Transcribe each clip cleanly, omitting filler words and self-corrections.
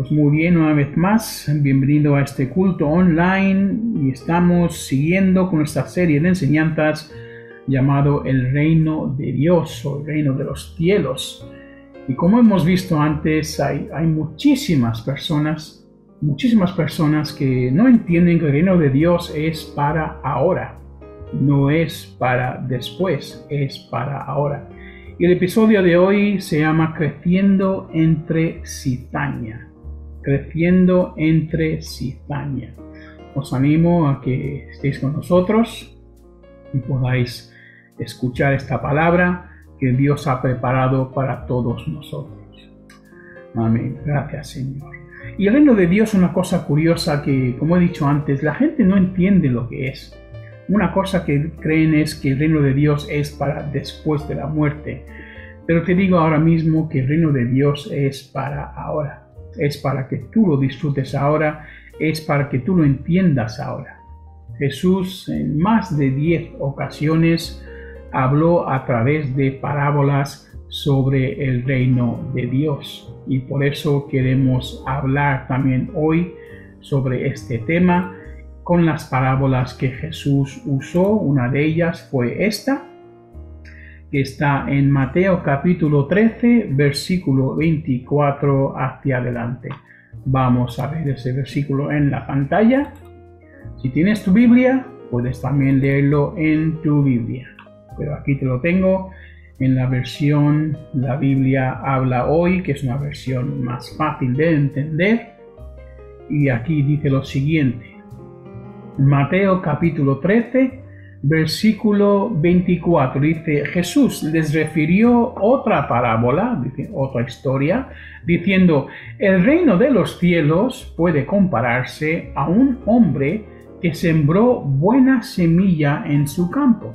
Pues muy bien, una vez más, bienvenido a este culto online y estamos siguiendo con nuestra serie de enseñanzas llamado El Reino de Dios o El Reino de los Cielos. Y como hemos visto antes, hay muchísimas personas que no entienden que el Reino de Dios es para ahora, no es para después, es para ahora. Y el episodio de hoy se llama Creciendo entre cizaña. Creciendo entre cizaña. Os animo a que estéis con nosotros y podáis escuchar esta palabra que Dios ha preparado para todos nosotros. Amén. Gracias, Señor. Y el reino de Dios es una cosa curiosa que, como he dicho antes, la gente no entiende lo que es. Una cosa que creen es que el reino de Dios es para después de la muerte. Pero te digo ahora mismo que el reino de Dios es para ahora. Es para que tú lo disfrutes ahora, es para que tú lo entiendas ahora. Jesús en más de 10 ocasiones habló a través de parábolas sobre el reino de Dios. Y por eso queremos hablar también hoy sobre este tema con las parábolas que Jesús usó. Una de ellas fue esta, que está en Mateo capítulo 13, versículo 24 hacia adelante. Vamos a ver ese versículo en la pantalla. Si tienes tu Biblia, puedes también leerlo en tu Biblia. Pero aquí te lo tengo en la versión La Biblia Habla Hoy, que es una versión más fácil de entender. Y aquí dice lo siguiente. Mateo capítulo 13, versículo 24, dice: Jesús les refirió otra parábola, dice, otra historia, diciendo: el reino de los cielos puede compararse a un hombre que sembró buena semilla en su campo.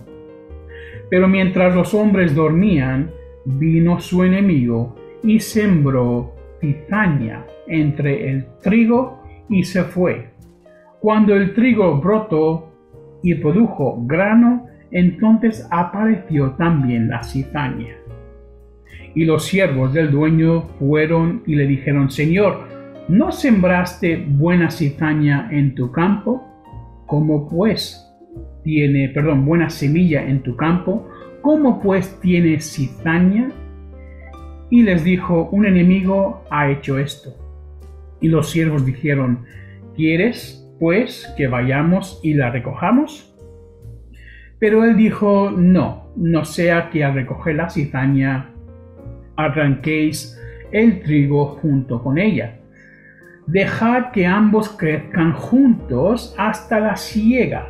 Pero mientras los hombres dormían, vino su enemigo y sembró cizaña entre el trigo y se fue. Cuando el trigo brotó y produjo grano, entonces apareció también la cizaña. Y los siervos del dueño fueron y le dijeron: Señor, ¿no sembraste buena cizaña en tu campo? Buena semilla en tu campo, ¿cómo pues tiene cizaña? Y les dijo: un enemigo ha hecho esto. Y los siervos dijeron: ¿quieres pues que vayamos y la recojamos? Pero él dijo: no sea que al recoger la cizaña arranquéis el trigo junto con ella. Dejad que ambos crezcan juntos hasta la siega,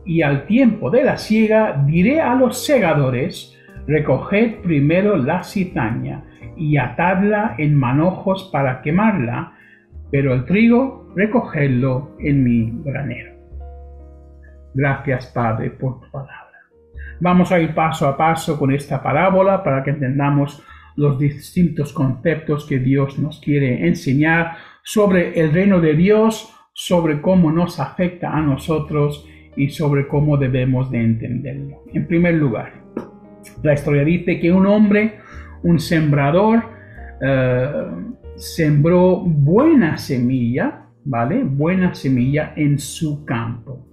y al tiempo de la siega diré a los segadores: recoged primero la cizaña y atadla en manojos para quemarla, pero el trigo recogedlo en mi granero. Gracias, Padre, por tu palabra. Vamos a ir paso a paso con esta parábola para que entendamos los distintos conceptos que Dios nos quiere enseñar sobre el reino de Dios, sobre cómo nos afecta a nosotros y sobre cómo debemos de entenderlo. En primer lugar, la historia dice que un hombre, un sembrador, sembró buena semilla, ¿vale? Buena semilla en su campo.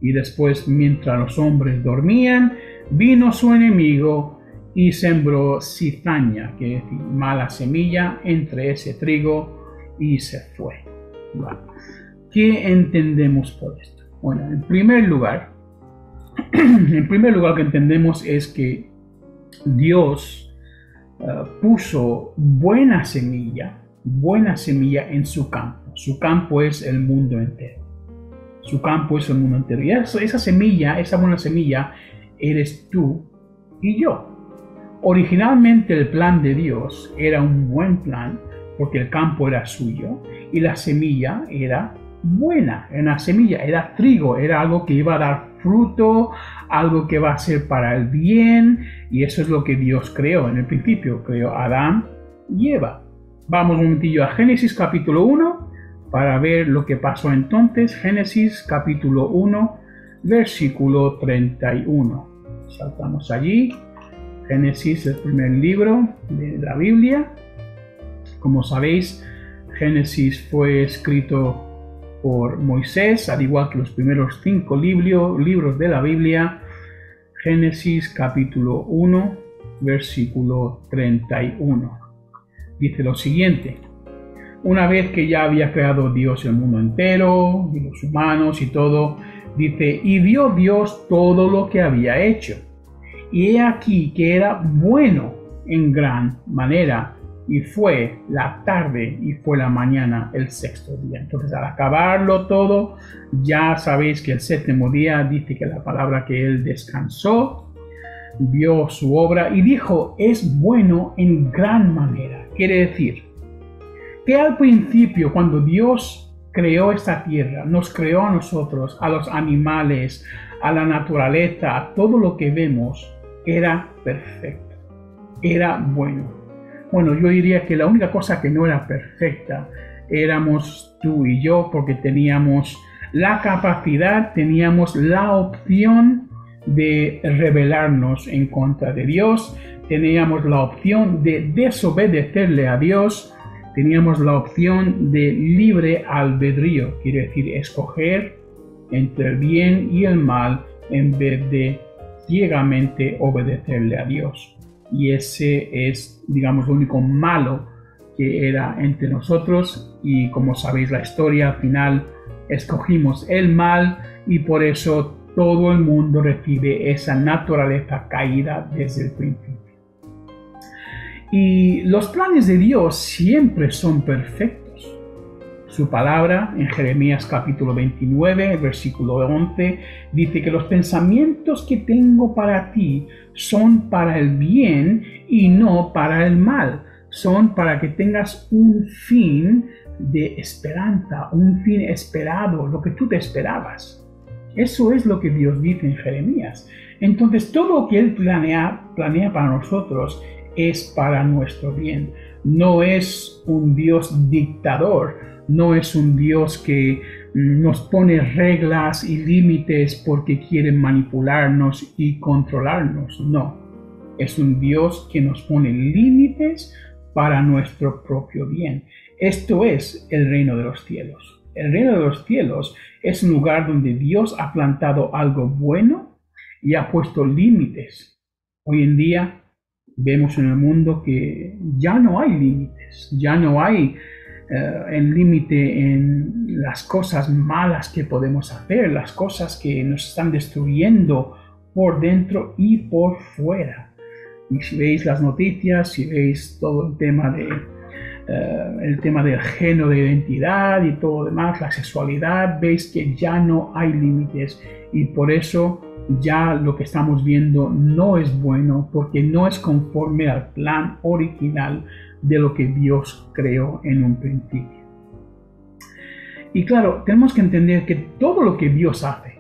Y después, mientras los hombres dormían, vino su enemigo y sembró cizaña, que es decir, mala semilla, entre ese trigo y se fue. ¿Vale? ¿Qué entendemos por esto? Bueno, en primer lugar lo que entendemos es que Dios puso buena semilla en su campo. Su campo es el mundo entero. Y esa semilla, esa buena semilla, eres tú y yo. Originalmente el plan de Dios era un buen plan porque el campo era suyo y la semilla era buena. Una semilla era trigo, era algo que iba a dar fruto, algo que va a ser para el bien, y eso es lo que Dios creó. En el principio creó a Adán y Eva. Vamos un momentillo a Génesis capítulo 1 para ver lo que pasó entonces. Génesis capítulo 1, versículo 31. Saltamos allí. Génesis, el primer libro de la Biblia. Como sabéis, Génesis fue escrito por Moisés, al igual que los primeros 5 libros de la Biblia. Génesis capítulo 1, versículo 31. Dice lo siguiente: una vez que ya había creado Dios el mundo entero, y los humanos y todo, dice, y vio Dios todo lo que había hecho, y he aquí que era bueno en gran manera, y fue la tarde y fue la mañana el 6º día. Entonces, al acabarlo todo, ya sabéis que el 7º día dice que la palabra que él descansó, vio su obra y dijo, es bueno en gran manera. Quiere decir que al principio, cuando Dios creó esta tierra, nos creó a nosotros, a los animales, a la naturaleza, a todo lo que vemos, era perfecto, era bueno. Bueno, yo diría que la única cosa que no era perfecta éramos tú y yo, porque teníamos la capacidad, teníamos la opción de rebelarnos en contra de Dios, teníamos la opción de desobedecerle a Dios, teníamos la opción de libre albedrío, quiere decir escoger entre el bien y el mal en vez de ciegamente obedecerle a Dios. Y ese es, digamos, lo único malo que era entre nosotros, y como sabéis la historia, al final escogimos el mal y por eso todo el mundo recibe esa naturaleza caída desde el principio. Y los planes de Dios siempre son perfectos. Su palabra en Jeremías capítulo 29, versículo 11, dice que los pensamientos que tengo para ti son para el bien y no para el mal. Son para que tengas un fin de esperanza, un fin esperado, lo que tú te esperabas. Eso es lo que Dios dice en Jeremías. Entonces todo lo que Él planea para nosotros es para nuestro bien. No es un Dios dictador, no es un Dios que nos pone reglas y límites porque quiere manipularnos y controlarnos. No, es un Dios que nos pone límites para nuestro propio bien. Esto es el reino de los cielos. El reino de los cielos es un lugar donde Dios ha plantado algo bueno y ha puesto límites. Hoy en día vemos en el mundo que ya no hay límites, ya no hay el límite en las cosas malas que podemos hacer, las cosas que nos están destruyendo por dentro y por fuera. Y si veis las noticias, si veis todo el tema del género de identidad y todo lo demás, la sexualidad, veis que ya no hay límites, y por eso ya lo que estamos viendo no es bueno, porque no es conforme al plan original de lo que Dios creó en un principio. Y claro, tenemos que entender que todo lo que Dios hace,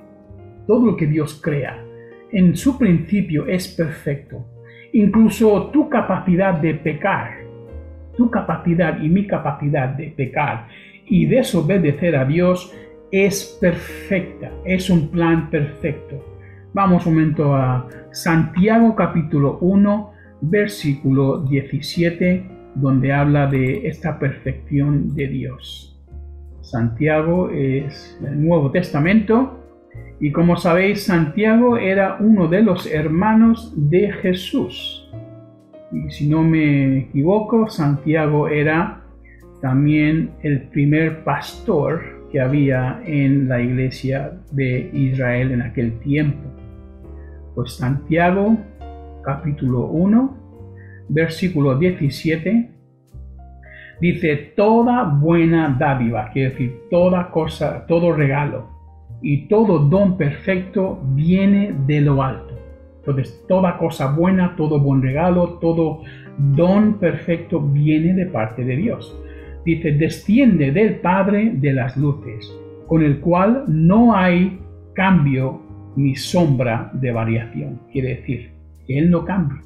todo lo que Dios crea, en su principio es perfecto. Incluso tu capacidad de pecar, tu capacidad y mi capacidad de pecar y desobedecer a Dios es perfecta, es un plan perfecto. Vamos un momento a Santiago capítulo 1, versículo 17, donde habla de esta perfección de Dios. Santiago es el Nuevo Testamento, y como sabéis, Santiago era uno de los hermanos de Jesús. Y si no me equivoco, Santiago era también el primer pastor que había en la iglesia de Israel en aquel tiempo. Pues Santiago, capítulo 1, versículo 17, dice, toda buena dádiva, quiere decir, toda cosa, todo regalo y todo don perfecto viene de lo alto. Entonces, toda cosa buena, todo buen regalo, todo don perfecto viene de parte de Dios. Dice, desciende del Padre de las luces, con el cual no hay cambio ni sombra de variación. Quiere decir que Él no cambia.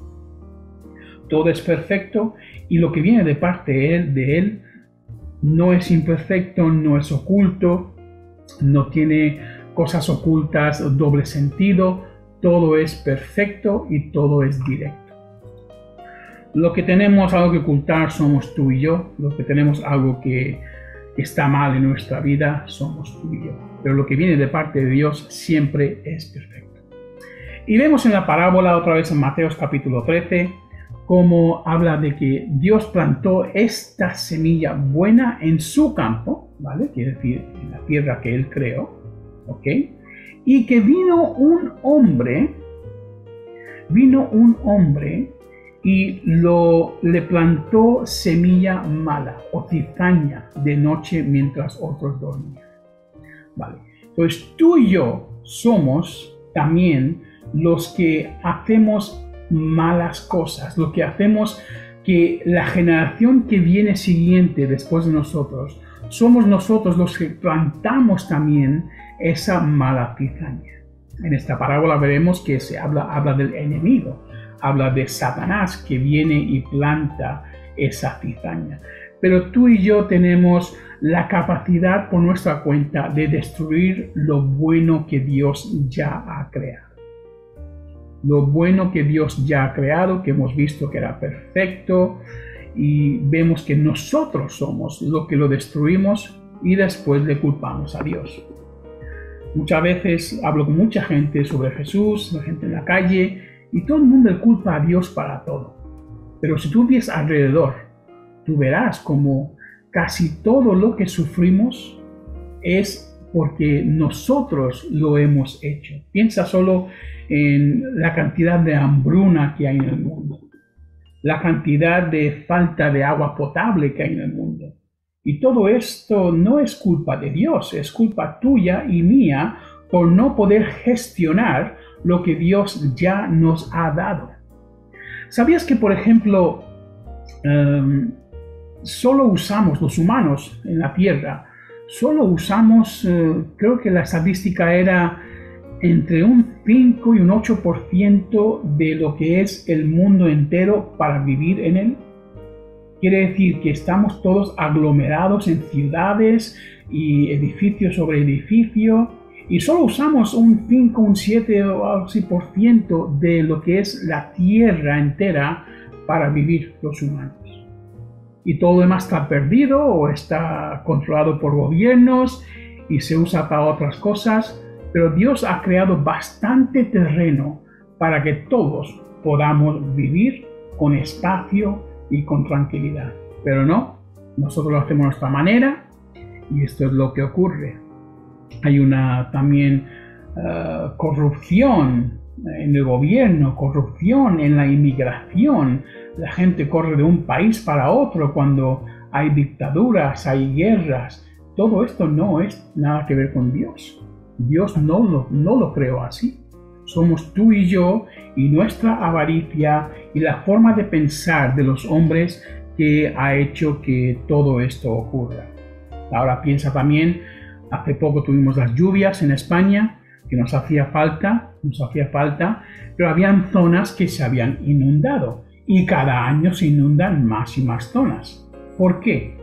Todo es perfecto, y lo que viene de parte de Él no es imperfecto, no es oculto, no tiene cosas ocultas, doble sentido. Todo es perfecto y todo es directo. Lo que tenemos algo que ocultar somos tú y yo. Lo que tenemos algo que está mal en nuestra vida somos tú y yo. Pero lo que viene de parte de Dios siempre es perfecto. Y vemos en la parábola, otra vez en Mateo capítulo 13, cómo habla de que Dios plantó esta semilla buena en su campo, ¿vale? Quiere decir, en la tierra que Él creó, ¿ok? Y que vino un hombre y le plantó semilla mala o cizaña de noche mientras otros dormían. Vale. Pues tú y yo somos también los que hacemos malas cosas, lo que hacemos que la generación que viene siguiente después de nosotros, somos nosotros los que plantamos también esa mala cizaña. En esta parábola veremos que se habla del enemigo, habla de Satanás que viene y planta esa cizaña. Pero tú y yo tenemos la capacidad por nuestra cuenta de destruir lo bueno que Dios ya ha creado. Lo bueno que Dios ya ha creado, que hemos visto que era perfecto, y vemos que nosotros somos los que lo destruimos y después le culpamos a Dios. Muchas veces hablo con mucha gente sobre Jesús, la gente en la calle, y todo el mundo le culpa a Dios para todo. Pero si tú ves alrededor, tú verás como casi todo lo que sufrimos es porque nosotros lo hemos hecho. Piensa solo en la cantidad de hambruna que hay en el mundo, la cantidad de falta de agua potable que hay en el mundo. Y todo esto no es culpa de Dios, es culpa tuya y mía por no poder gestionar lo que Dios ya nos ha dado. ¿Sabías que, por ejemplo, solo usamos los humanos en la Tierra? Solo usamos, creo que la estadística era entre un 5 y un 8% de lo que es el mundo entero para vivir en él. Quiere decir que estamos todos aglomerados en ciudades y edificio sobre edificio y solo usamos un 5, un 7 o algo así por ciento de lo que es la tierra entera para vivir los humanos. Y todo lo demás está perdido o está controlado por gobiernos y se usa para otras cosas, pero Dios ha creado bastante terreno para que todos podamos vivir con espacio y con tranquilidad. Pero no, nosotros lo hacemos de nuestra manera y esto es lo que ocurre. Hay una también corrupción en el gobierno, corrupción en la inmigración. La gente corre de un país para otro cuando hay dictaduras, hay guerras. Todo esto no es nada que ver con Dios. Dios no lo creó así. Somos tú y yo y nuestra avaricia y la forma de pensar de los hombres que ha hecho que todo esto ocurra. Ahora piensa también, hace poco tuvimos las lluvias en España, que nos hacía falta, pero habían zonas que se habían inundado y cada año se inundan más y más zonas. ¿Por qué?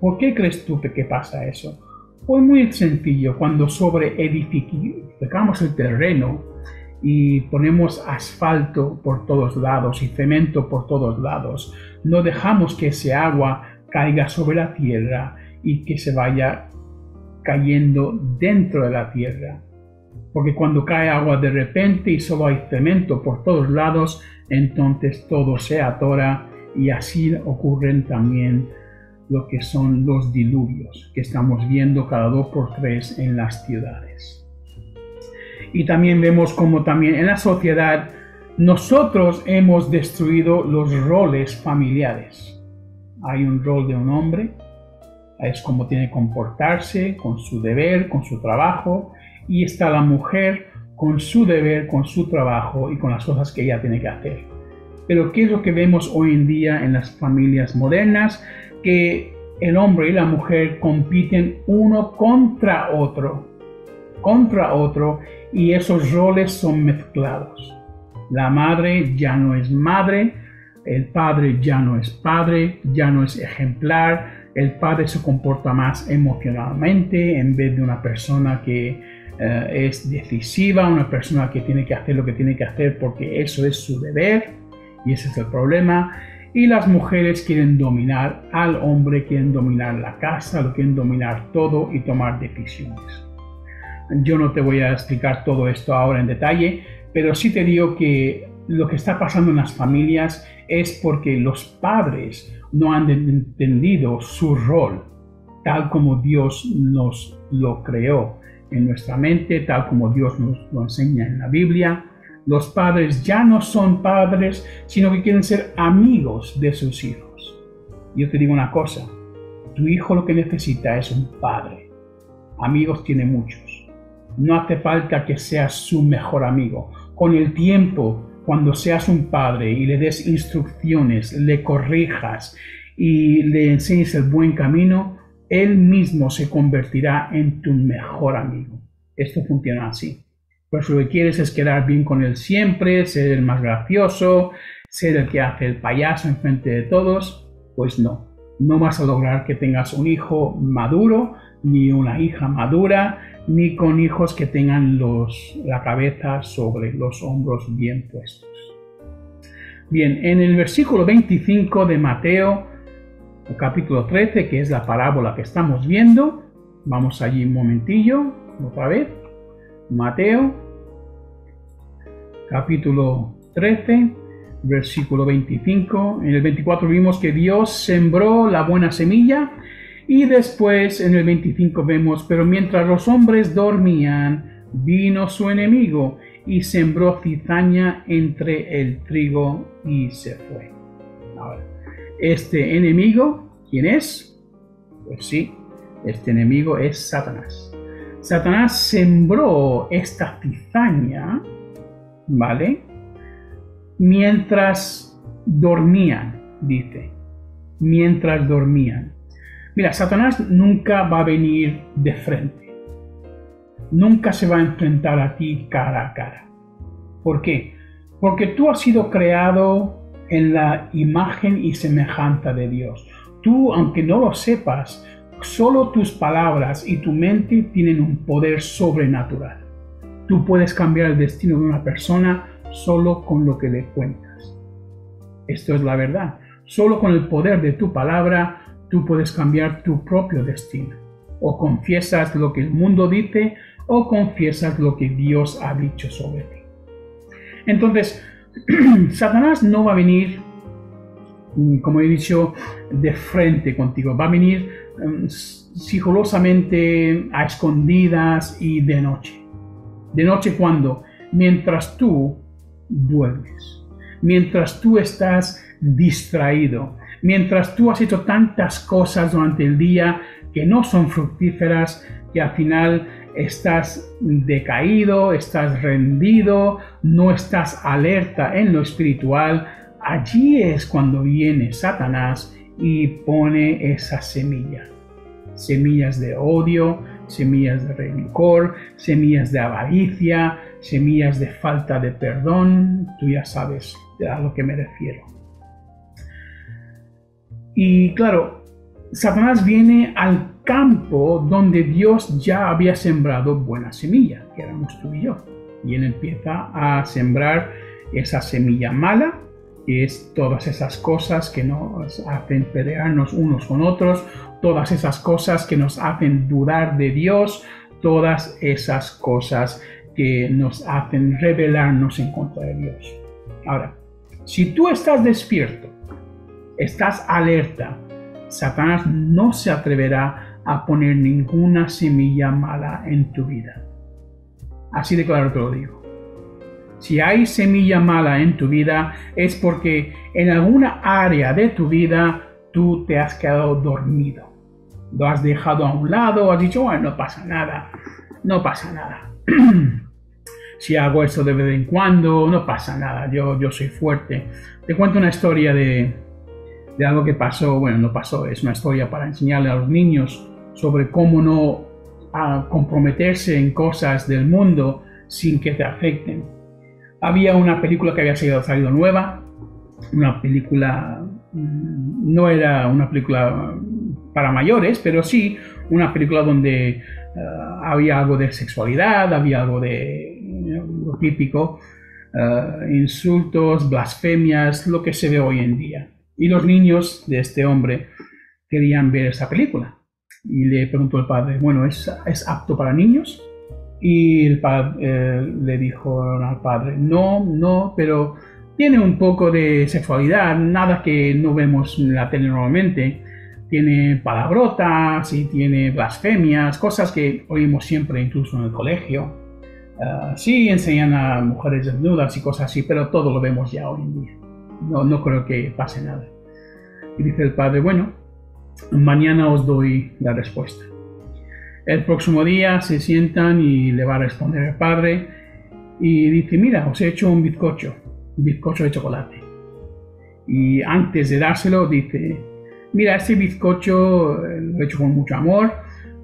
¿Por qué crees tú que pasa eso? Pues muy sencillo, cuando edificamos el terreno y ponemos asfalto por todos lados y cemento por todos lados, no dejamos que ese agua caiga sobre la tierra y que se vaya cayendo dentro de la tierra. Porque cuando cae agua de repente y solo hay cemento por todos lados, entonces todo se atora y así ocurren también lo que son los diluvios que estamos viendo cada 2 por 3 en las ciudades. Y también vemos como también en la sociedad nosotros hemos destruido los roles familiares. Hay un rol de un hombre, es como tiene que comportarse con su deber, con su trabajo, y está la mujer con su deber, con su trabajo y con las cosas que ella tiene que hacer. Pero ¿qué es lo que vemos hoy en día en las familias modernas? Que el hombre y la mujer compiten uno contra otro, y esos roles son mezclados. La madre ya no es madre, el padre ya no es padre, ya no es ejemplar, el padre se comporta más emocionalmente en vez de una persona que es decisiva, una persona que tiene que hacer lo que tiene que hacer porque eso es su deber, y ese es el problema. Y las mujeres quieren dominar al hombre, quieren dominar la casa, lo quieren dominar todo y tomar decisiones. Yo no te voy a explicar todo esto ahora en detalle, pero sí te digo que lo que está pasando en las familias es porque los padres no han entendido su rol tal como Dios nos lo creó en nuestra mente, tal como Dios nos lo enseña en la Biblia. Los padres ya no son padres, sino que quieren ser amigos de sus hijos. Yo te digo una cosa, tu hijo lo que necesita es un padre. Amigos tiene muchos. No hace falta que seas su mejor amigo. Con el tiempo, cuando seas un padre y le des instrucciones, le corrijas y le enseñes el buen camino, él mismo se convertirá en tu mejor amigo. Esto funciona así. Pues lo que quieres es quedar bien con él siempre, ser el más gracioso, ser el que hace el payaso en frente de todos. Pues no vas a lograr que tengas un hijo maduro, ni una hija madura, ni con hijos que tengan la cabeza sobre los hombros bien puestos. Bien, en el versículo 25 de Mateo, el capítulo 13, que es la parábola que estamos viendo, vamos allí un momentillo, otra vez. Mateo, capítulo 13, versículo 25. En el 24 vimos que Dios sembró la buena semilla y después en el 25 vemos, pero mientras los hombres dormían, vino su enemigo y sembró cizaña entre el trigo y se fue. Ahora, este enemigo, ¿quién es? Pues sí, este enemigo es Satanás. Satanás sembró esta cizaña, ¿vale? Mientras dormían, dice. Mientras dormían. Mira, Satanás nunca va a venir de frente. Nunca se va a enfrentar a ti cara a cara. ¿Por qué? Porque tú has sido creado en la imagen y semejanza de Dios. Tú, aunque no lo sepas, solo tus palabras y tu mente tienen un poder sobrenatural. Tú puedes cambiar el destino de una persona solo con lo que le cuentas. Esto es la verdad. Solo con el poder de tu palabra, tú puedes cambiar tu propio destino. O confiesas lo que el mundo dice, o confiesas lo que Dios ha dicho sobre ti. Entonces, Satanás no va a venir, como he dicho, de frente contigo. Va a venir sigilosamente, a escondidas y de noche. ¿De noche cuándo? Mientras tú duermes. Mientras tú estás distraído. Mientras tú has hecho tantas cosas durante el día que no son fructíferas, que al final estás decaído, estás rendido, no estás alerta en lo espiritual. Allí es cuando viene Satanás y pone esa semilla. Semillas de odio, semillas de rencor, semillas de avaricia, semillas de falta de perdón. Tú ya sabes a lo que me refiero. Y claro, Satanás viene al campo donde Dios ya había sembrado buena semilla, que éramos tú y yo. Y él empieza a sembrar esa semilla mala, que es todas esas cosas que nos hacen pelearnos unos con otros, todas esas cosas que nos hacen dudar de Dios, todas esas cosas que nos hacen rebelarnos en contra de Dios. Ahora, si tú estás despierto, estás alerta, Satanás no se atreverá a poner ninguna semilla mala en tu vida. Así de claro te lo digo. Si hay semilla mala en tu vida, es porque en alguna área de tu vida tú te has quedado dormido. Lo has dejado a un lado, has dicho, bueno, no pasa nada, no pasa nada. Si hago esto de vez en cuando, no pasa nada, yo soy fuerte. Te cuento una historia de algo que pasó, bueno, no pasó, es una historia para enseñarle a los niños sobre cómo no comprometerse en cosas del mundo sin que te afecten. Había una película que había salido nueva, una película, no era una película para mayores, pero sí una película donde había algo de sexualidad, había algo de lo típico, insultos, blasfemias, lo que se ve hoy en día. Y los niños de este hombre querían ver esa película. Y le preguntó el padre, bueno, ¿es apto para niños? Y el padre le dijo al padre, no, pero tiene un poco de sexualidad, nada que no vemos en la tele normalmente. Tiene palabrotas y tiene blasfemias, cosas que oímos siempre incluso en el colegio. Sí enseñan a mujeres desnudas y cosas así, pero todo lo vemos ya hoy en día. No creo que pase nada. Y dice el padre, bueno, mañana os doy la respuesta. El próximo día se sientan y le va a responder el padre y dice, mira, os he hecho un bizcocho de chocolate. Y antes de dárselo dice, mira, este bizcocho lo he hecho con mucho amor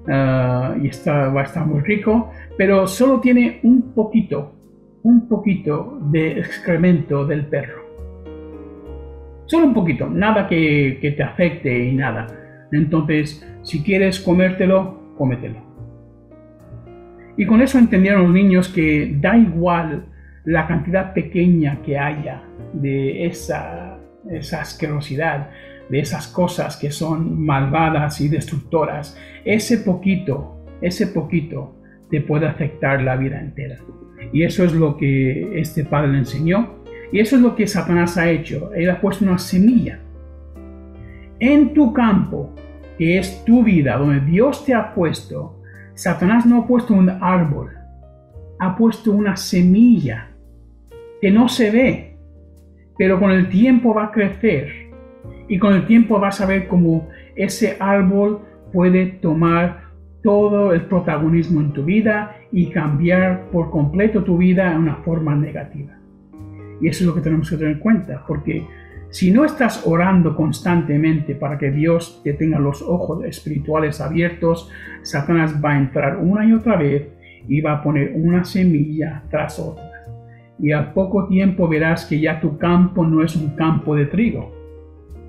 y va a estar muy rico, pero solo tiene un poquito de excremento del perro. Solo un poquito, nada que te afecte y nada. Entonces, si quieres comértelo, cómetelo. Y con eso entendieron los niños que da igual la cantidad pequeña que haya de esa asquerosidad, de esas cosas que son malvadas y destructoras. Ese poquito te puede afectar la vida entera. Y eso es lo que este padre le enseñó. Y eso es lo que Satanás ha hecho. Él ha puesto una semilla en tu campo, que es tu vida, donde Dios te ha puesto. Satanás no ha puesto un árbol, ha puesto una semilla que no se ve, pero con el tiempo va a crecer y con el tiempo vas a ver cómo ese árbol puede tomar todo el protagonismo en tu vida y cambiar por completo tu vida en una forma negativa. Y eso es lo que tenemos que tener en cuenta, porque si no estás orando constantemente para que Dios te tenga los ojos espirituales abiertos, Satanás va a entrar una y otra vez y va a poner una semilla tras otra. Y al poco tiempo verás que ya tu campo no es un campo de trigo,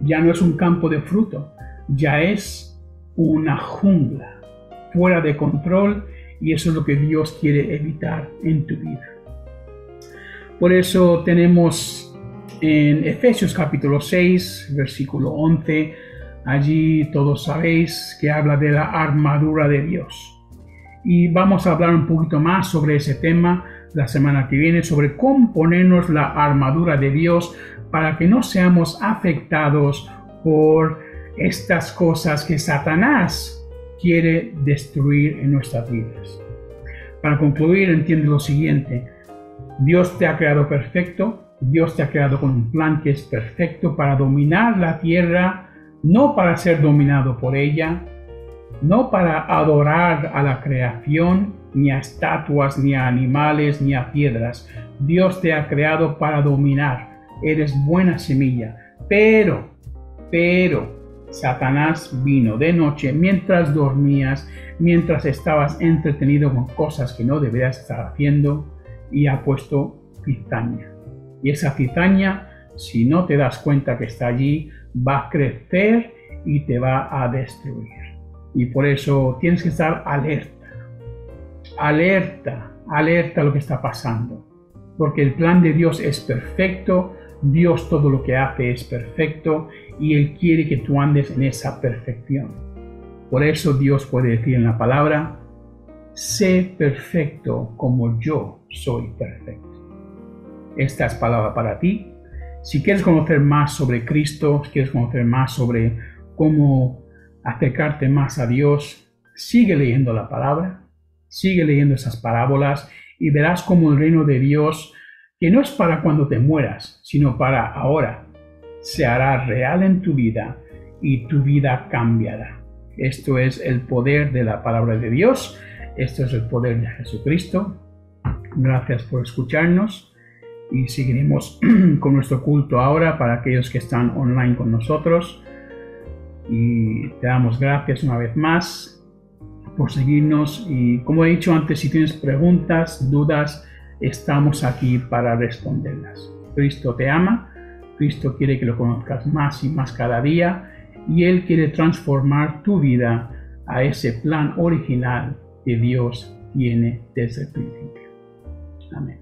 ya no es un campo de fruto, ya es una jungla fuera de control, y eso es lo que Dios quiere evitar en tu vida. Por eso tenemos en Efesios capítulo 6, versículo 11, allí todos sabéis que habla de la armadura de Dios. Y vamos a hablar un poquito más sobre ese tema la semana que viene, sobre cómo ponernos la armadura de Dios para que no seamos afectados por estas cosas que Satanás quiere destruir en nuestras vidas. Para concluir, entiende lo siguiente: Dios te ha creado perfecto. Dios te ha creado con un plan que es perfecto para dominar la tierra, no para ser dominado por ella, no para adorar a la creación, ni a estatuas, ni a animales, ni a piedras. Dios te ha creado para dominar. Eres buena semilla. Pero, Satanás vino de noche mientras dormías, mientras estabas entretenido con cosas que no deberías estar haciendo, y ha puesto cizaña. Y esa cizaña, si no te das cuenta que está allí, va a crecer y te va a destruir. Y por eso tienes que estar alerta a lo que está pasando. Porque el plan de Dios es perfecto, Dios todo lo que hace es perfecto y Él quiere que tú andes en esa perfección. Por eso Dios puede decir en la palabra: sé perfecto como yo soy perfecto. Esta es palabra para ti. Si quieres conocer más sobre Cristo, si quieres conocer más sobre cómo acercarte más a Dios, sigue leyendo la palabra, sigue leyendo esas parábolas y verás cómo el reino de Dios, que no es para cuando te mueras, sino para ahora, se hará real en tu vida y tu vida cambiará. Esto es el poder de la palabra de Dios. Esto es el poder de Jesucristo. Gracias por escucharnos. Y seguiremos con nuestro culto ahora para aquellos que están online con nosotros. Y te damos gracias una vez más por seguirnos. Y como he dicho antes, si tienes preguntas, dudas, estamos aquí para responderlas. Cristo te ama. Cristo quiere que lo conozcas más y más cada día. Y Él quiere transformar tu vida a ese plan original que Dios tiene desde el principio. Amén.